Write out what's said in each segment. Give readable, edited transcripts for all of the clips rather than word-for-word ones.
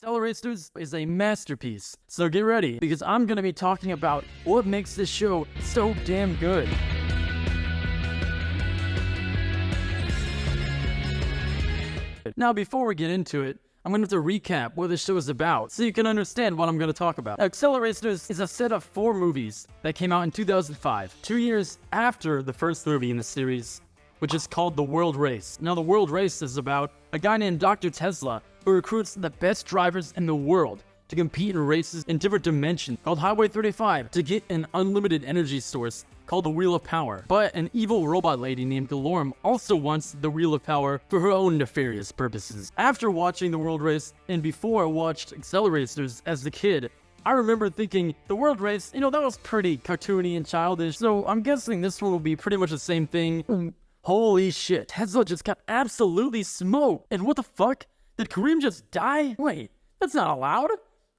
AcceleRacers is a masterpiece, so get ready, because I'm going to be talking about what makes this show so damn good. Now, before we get into it, I'm going to have to recap what this show is about, so you can understand what I'm going to talk about. AcceleRacers is a set of 4 movies that came out in 2005, 2 years after the first movie in the series, which is called The World Race. Now, The World Race is about a guy named Dr. Tesla who recruits the best drivers in the world to compete in races in different dimensions called Highway 35 to get an unlimited energy source called the Wheel of Power. But an evil robot lady named Galorm also wants the Wheel of Power for her own nefarious purposes. After watching The World Race, and before I watched AcceleRacers as a kid, I remember thinking, the World Race, that was pretty cartoony and childish, so I'm guessing this one will be pretty much the same thing. Holy shit, Tesla just got absolutely smoked. And what the fuck? Did Kareem just die? Wait, that's not allowed.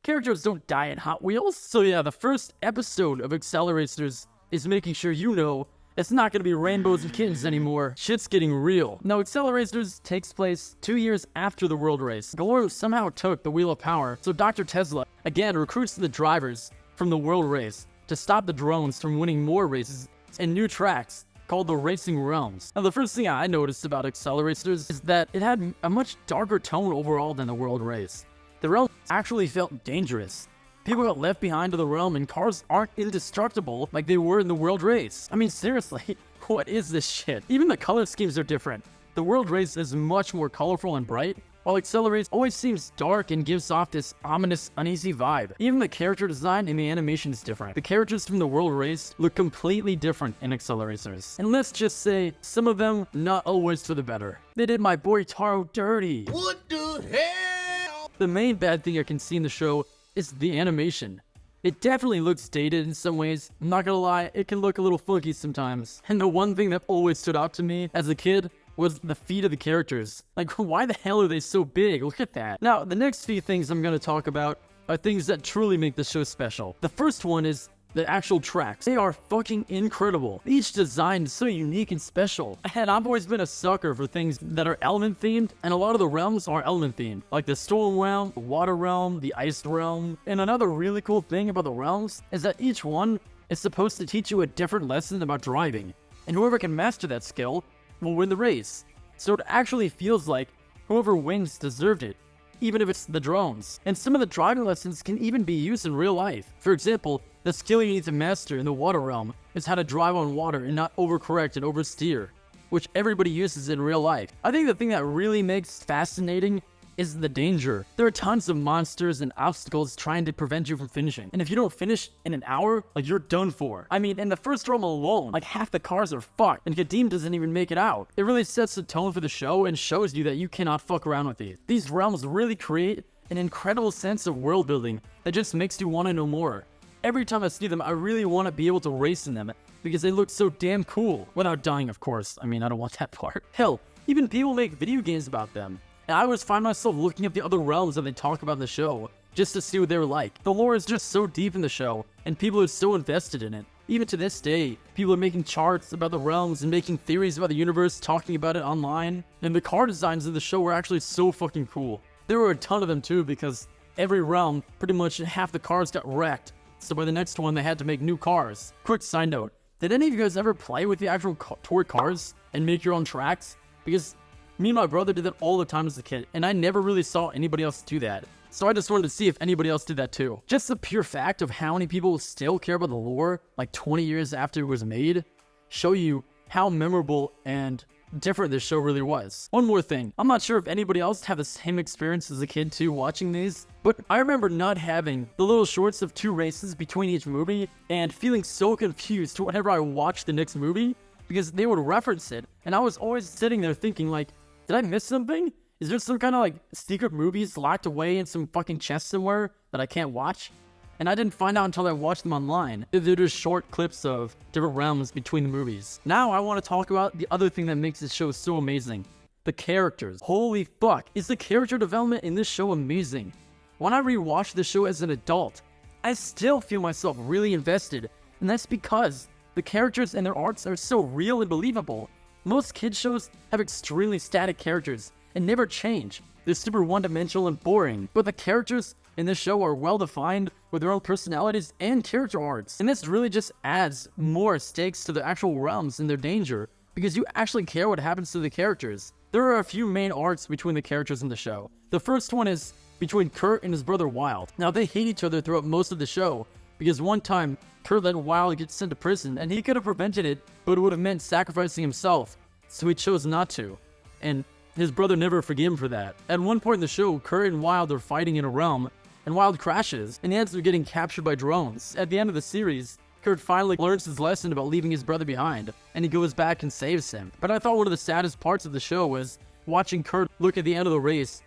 Characters don't die in Hot Wheels. So yeah, the first episode of AcceleRacers is making sure you know it's not gonna be rainbows and kittens anymore. Shit's getting real. Now, AcceleRacers takes place 2 years after the World Race. Galorm somehow took the Wheel of Power, so Dr. Tesla again recruits the drivers from the World Race to stop the drones from winning more races and new tracks called the Racing Realms. Now, the first thing I noticed about AcceleRacers is that it had a much darker tone overall than the World Race. The realm actually felt dangerous. People got left behind to the realm, and cars aren't indestructible like they were in the World Race. I mean, seriously, what is this shit? Even the color schemes are different. The World Race is much more colorful and bright, while AcceleRacers always seems dark and gives off this ominous, uneasy vibe. Even the character design and the animation is different. The characters from the World Race look completely different in AcceleRacers. And let's just say, some of them not always for the better. They did my boy Taro dirty. What the hell? The main bad thing I can see in the show is the animation. It definitely looks dated in some ways. I'm not gonna lie, it can look a little funky sometimes. And the one thing that always stood out to me as a kid was the feet of the characters. Like, why the hell are they so big? Look at that. Now, the next few things I'm going to talk about are things that truly make the show special. The first one is the actual tracks. They are fucking incredible. Each design is so unique and special. And I've always been a sucker for things that are element themed, and a lot of the realms are element themed. Like the storm realm, the water realm, the ice realm. And another really cool thing about the realms is that each one is supposed to teach you a different lesson about driving. And whoever can master that skill will win the race. So it actually feels like whoever wins deserved it, even if it's the drones. And some of the driving lessons can even be used in real life. For example, the skill you need to master in the water realm is how to drive on water and not overcorrect and oversteer, which everybody uses in real life. I think the thing that really makes fascinating is the danger. There are tons of monsters and obstacles trying to prevent you from finishing. And if you don't finish in an hour, like, you're done for. I mean, in the first realm alone, like, half the cars are fucked, and Kadeem doesn't even make it out. It really sets the tone for the show and shows you that you cannot fuck around with these. These realms really create an incredible sense of world building that just makes you want to know more. Every time I see them, I really want to be able to race in them because they look so damn cool. Without dying, of course. I mean, I don't want that part. Hell, even people make video games about them. And I always find myself looking up the other realms that they talk about in the show, just to see what they're like. The lore is just so deep in the show, and people are so invested in it. Even to this day, people are making charts about the realms and making theories about the universe, talking about it online. And the car designs of the show were actually so fucking cool. There were a ton of them too, because every realm, pretty much half the cars got wrecked. So by the next one, they had to make new cars. Quick side note, did any of you guys ever play with the actual toy cars and make your own tracks? Because me and my brother did that all the time as a kid, and I never really saw anybody else do that. So I just wanted to see if anybody else did that too. Just the pure fact of how many people still care about the lore, like 20 years after it was made, show you how memorable and different this show really was. One more thing, I'm not sure if anybody else had the same experience as a kid too watching these, but I remember not having the little shorts of 2 races between each movie and feeling so confused whenever I watched the next movie because they would reference it, and I was always sitting there thinking like, did I miss something? Is there some kind of like secret movies locked away in some fucking chest somewhere that I can't watch? And I didn't find out until I watched them online. They're just short clips of different realms between the movies. Now I want to talk about the other thing that makes this show so amazing. The characters. Holy fuck, is the character development in this show amazing. When I rewatched the show as an adult, I still feel myself really invested. And that's because the characters and their arcs are so real and believable. Most kids shows have extremely static characters, and never change. They're super one-dimensional and boring, but the characters in this show are well-defined with their own personalities and character arcs. And this really just adds more stakes to the actual realms and their danger, because you actually care what happens to the characters. There are a few main arcs between the characters in the show. The first one is between Kurt and his brother Wild. Now, they hate each other throughout most of the show, because one time, Kurt let Wild get sent to prison, and he could have prevented it, but it would have meant sacrificing himself, so he chose not to. And his brother never forgave him for that. At one point in the show, Kurt and Wild are fighting in a realm, and Wild crashes, and he ends up getting captured by drones. At the end of the series, Kurt finally learns his lesson about leaving his brother behind, and he goes back and saves him. But I thought one of the saddest parts of the show was watching Kurt look at the end of the race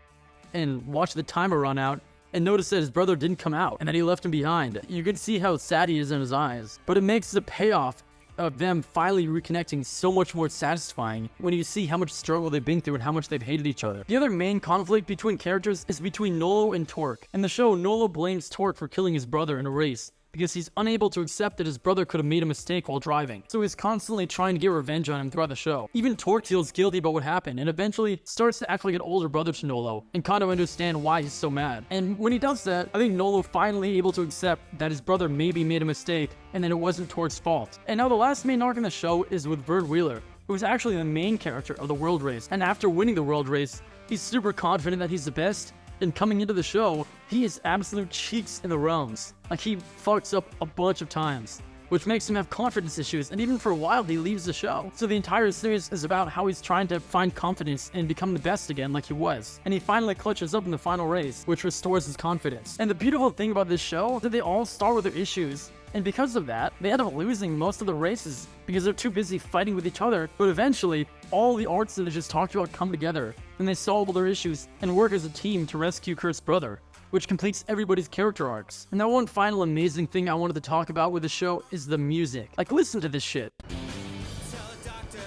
and watch the timer run out and notice that his brother didn't come out and that he left him behind. You can see how sad he is in his eyes, but it makes the payoff of them finally reconnecting so much more satisfying when you see how much struggle they've been through and how much they've hated each other. The other main conflict between characters is between Nolo and Torque. In the show, Nolo blames Torque for killing his brother in a race, because he's unable to accept that his brother could have made a mistake while driving. So he's constantly trying to get revenge on him throughout the show. Even Torque feels guilty about what happened and eventually starts to act like an older brother to Nolo and kind of understand why he's so mad. And when he does that, I think Nolo finally able to accept that his brother maybe made a mistake and that it wasn't Torque's fault. And now the last main arc in the show is with Vern Wheeler, who is actually the main character of the world race. And after winning the world race, he's super confident that he's the best. And coming into the show, he is absolute cheeks in the realms. Like, he fucks up a bunch of times, which makes him have confidence issues, and even for a while, he leaves the show. So the entire series is about how he's trying to find confidence and become the best again like he was. And he finally clutches up in the final race, which restores his confidence. And the beautiful thing about this show is that they all start with their issues, and because of that, they end up losing most of the races because they're too busy fighting with each other. But eventually, all the arcs that I just talked about come together, and they solve all their issues and work as a team to rescue Kurt's brother, which completes everybody's character arcs. And now one final amazing thing I wanted to talk about with the show is the music. Like, listen to this shit. Tell a doctor,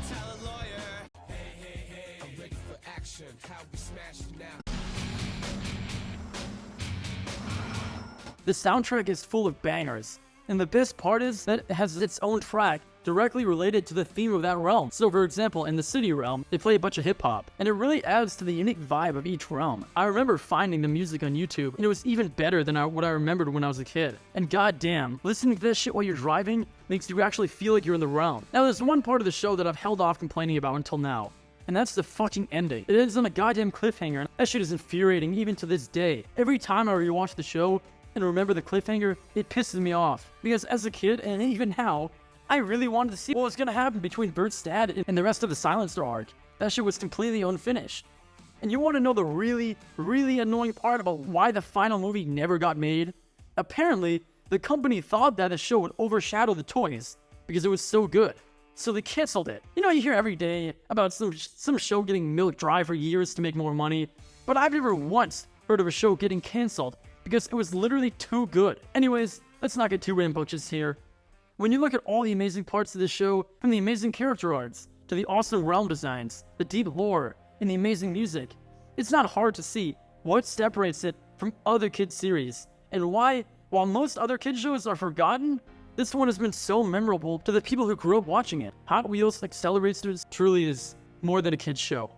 tell a lawyer. Hey, hey, hey, I'm ready for action. How we smash it now. The soundtrack is full of bangers, and the best part is that it has its own track directly related to the theme of that realm. So for example, in the city realm, they play a bunch of hip-hop, and it really adds to the unique vibe of each realm. I remember finding the music on YouTube, and it was even better than what I remembered when I was a kid. And goddamn, listening to this shit while you're driving makes you actually feel like you're in the realm. Now there's one part of the show that I've held off complaining about until now, and that's the fucking ending. It ends on a goddamn cliffhanger, and that shit is infuriating even to this day. Every time I rewatch the show and remember the cliffhanger, it pisses me off. Because as a kid, and even now, I really wanted to see what was gonna happen between Bert's dad and the rest of the Silencer arc. That shit was completely unfinished. And you wanna know the really, really annoying part about why the final movie never got made? Apparently, the company thought that the show would overshadow the toys because it was so good. So they canceled it. You know, you hear every day about some show getting milked dry for years to make more money, but I've never once heard of a show getting canceled because it was literally too good. Anyways, let's not get too rambunctious here. When you look at all the amazing parts of this show, from the amazing character arts, to the awesome realm designs, the deep lore, and the amazing music, it's not hard to see what separates it from other kids' series, and why, while most other kids' shows are forgotten, this one has been so memorable to the people who grew up watching it. Hot Wheels AcceleRacers truly is more than a kids' show.